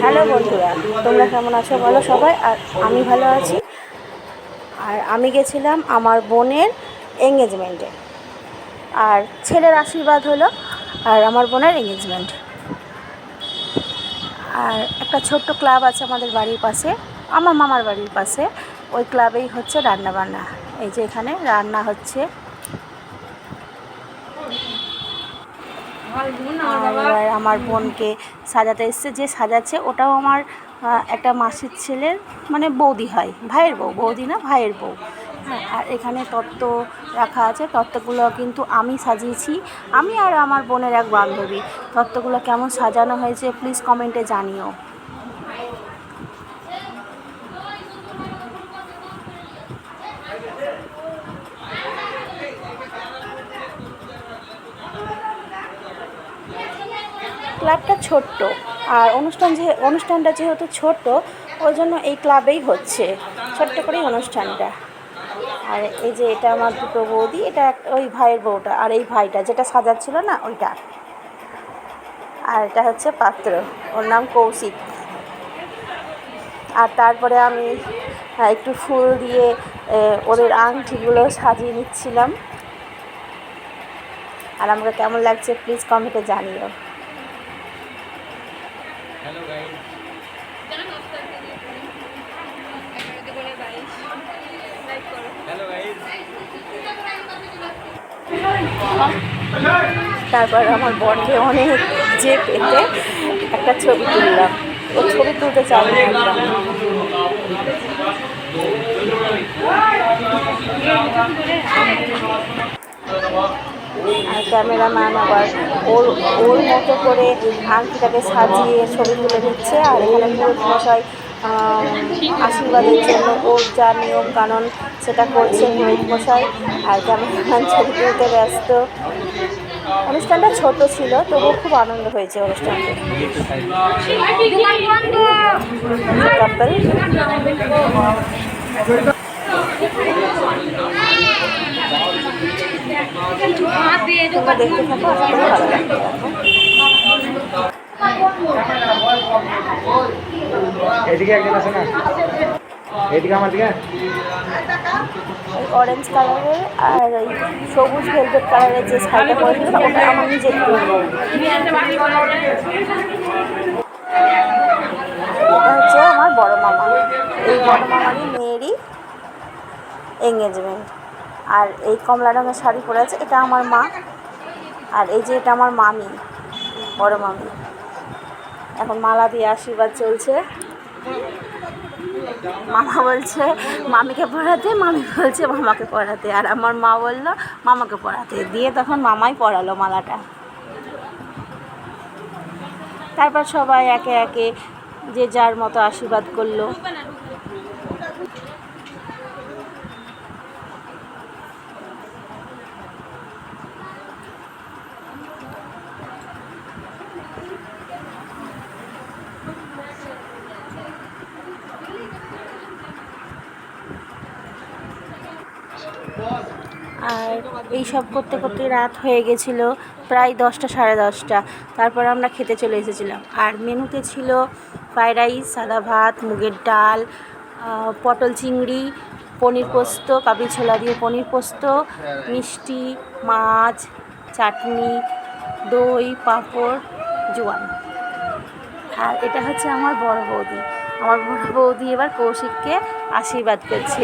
Hello বন্ধুরা, তোমরা কেমন আছো বলো সবাই। আর আমি ভালো আছি। আর আমি গেছিলাম আমার বোনের এঙ্গেজমেন্টে, আর ছেলের আশীর্বাদ হলো আর আমার বোনের এঙ্গেজমেন্ট। আর একটা ছোট্ট ক্লাব আছে আমাদের বাড়ির পাশে, আমার মামার বাড়ির পাশে। ওই ক্লাবেই হচ্ছে রান্নাবান্না। এই যে এখানে রান্না হচ্ছে। আর আমার বোনকে সাজাতে এসছে, যে সাজাচ্ছে ওটাও আমার একটা মাসির ছেলের মানে বৌদি হয়, ভাইয়ের বউ, বৌদি না ভাইয়ের বউ। হ্যাঁ, আর এখানে তত্ত্ব রাখা আছে। তত্ত্বগুলো কিন্তু আমি সাজিয়েছি, আমি আর আমার বোনের এক বান্ধবী। তত্ত্বগুলো কেমন সাজানো হয়েছে প্লিজ কমেন্টে জানিও। ক্লাবটা ছোট্ট, আর অনুষ্ঠানটা যেহেতু ছোট, ওই জন্য এই ক্লাবেই হচ্ছে, ছোট্ট করেই অনুষ্ঠানটা। আর এই যে এটা আমার দুটো বৌদি, এটা ওই ভাইয়ের বউটা, আর এই ভাইটা যেটা সাজাচ্ছিল না ওইটা। আর এটা হচ্ছে পাত্র, ওর নাম কৌশিক। আর তারপরে আমি একটু ফুল দিয়ে ওদের আংটিগুলো সাজিয়ে নিচ্ছিলাম। আর আমাকে কেমন লাগছে প্লিজ কমেন্টে জানিও। তারপর আমার বোনকে অনেক যে পেতে একটা ছবি তুললাম। ও ছবি তুলতে চাইনি একদম। আর ক্যামেরাম্যান আবার ওর ওর মতো করে আংটিটাকে সাজিয়ে ছবি তুলে দিচ্ছে। আর এখানে পুরোহিত মশাই আশীর্বাদের জন্য ওর যা নিয়ম কানুন সেটা করছে পুরোহিত মশাই। আর ক্যামেরাম্যান ছবি তুলতে ব্যস্ত। অনুষ্ঠানটা ছোট ছিল, তবুও খুব আনন্দ হয়েছে অনুষ্ঠানটা। তোমরা দেখতে থাকো, আশা করি ভালো লাগবে। এদিকে একজন আছে না, এদিকে আমার দিকে অরেঞ্জ কালারের আর ওই সবুজ ভেলভেট কালারের যে শাড়িটা পরেছিল ওটা আমার নিজের। এটা হচ্ছে আমার বড় মামা, এই বড় মামারই মেয়েরই এঙ্গেজমেন্ট। আর এই কমলা রঙের শাড়ি পরে আছে, এটা আমার মা। আর এই যে এটা আমার মামি, বড় মামি। এখন মালা দিয়ে আশীর্বাদ চলছে। মামা বলছে মামিকে পড়াতে, মামি বলছে মামাকে পড়াতে, আর আমার মা বললো মামাকে পড়াতে, দিয়ে তখন মামাই পড়ালো মালাটা। তারপর সবাই একে একে যে যার মতো আশীর্বাদ করলো। আর এইসব করতে করতে রাত হয়ে গেছিলো প্রায় 10টা সাড়ে 10টা। তারপর আমরা খেতে চলে এসেছিলাম। আর মেনুতে ছিল ফ্রাইড রাইস, সাদা ভাত, মুগের ডাল, পটল চিংড়ি, পনির পোস্ত, কাবলি ছোলা দিয়ে পনির পোস্ত, মিষ্টি, মাছ, চাটনি, দই, পাঁপড়, জোয়ান। আর এটা হচ্ছে আমার বড় বৌদি। আমার বড় বৌদি এবার কৌশিককে আশীর্বাদ করছে।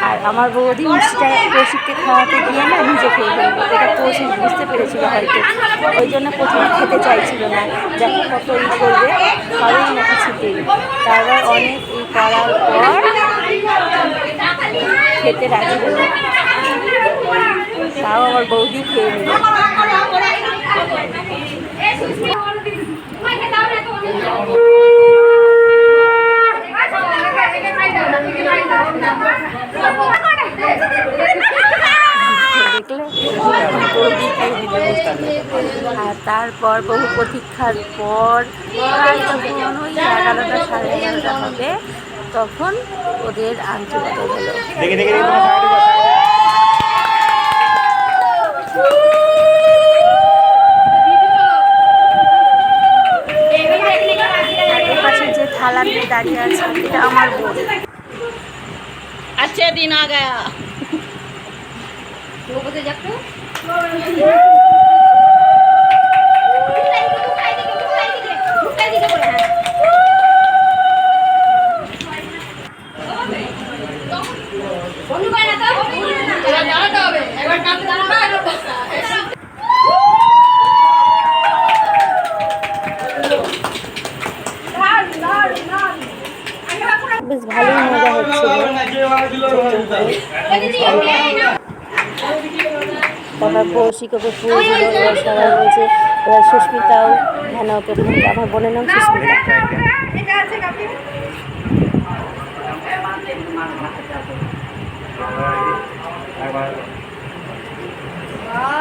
আর আমার বৌদি মিষ্টিটা কৌশিককে খাওয়াতে গিয়ে না নিজে খেয়ে ফেলবে। এটা কৌশিক বুঝতে পেরেছিল হয়তো, ওই জন্য প্রথমে খেতে চাইছিল না। দেখো কত করবে, খাবেই না কিছুতেই। তারপর অনেক করার পর খেতে রাজি হলো। তাও আমার বৌদি খেয়ে নিল। আর তারপর বহু প্রতীক্ষার পর প্রায় তখন ওই 11টা সাড়ে 11টা হবে, তখন ওদের আংটি বদল হলো। আন্টি দাঁড়িয়ে আছে, এটা আমার বোন। अच्छे दिन आ गया। বেশ ভালোই মজা হচ্ছিল। তারপর কৌশিককে ফুল দিল, এবার সবাই বলছে, এবার সুস্মিতাও হ্যাঁ ওকে ফুল, আমার বোনের নাম সুস্মিতা।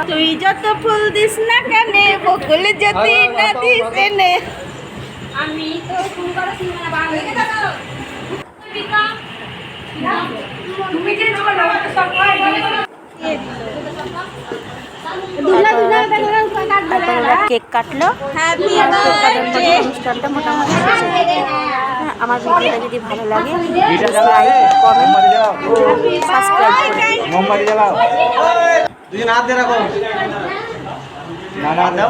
তুই যত ফুল দিস না কানে বকুল যদি না দিস এনে। আমি তো শুরু করা সিনেমা বাংলা লিখে দাও তুমি যে বলো সব তারপর ওরা কেক কাটলো। কেক কাটার পরে অনুষ্ঠানটা মোটামুটি শেষ হয়ে গেছে। হ্যাঁ, আমার ভিডিওটা যদি ভালো লাগে লাইক, কমেন্ট ও সাবস্ক্রাইব করে দিও। মোমবাতি জ্বালাও। দুজন হাত দিয়ে রাখো। না দাও।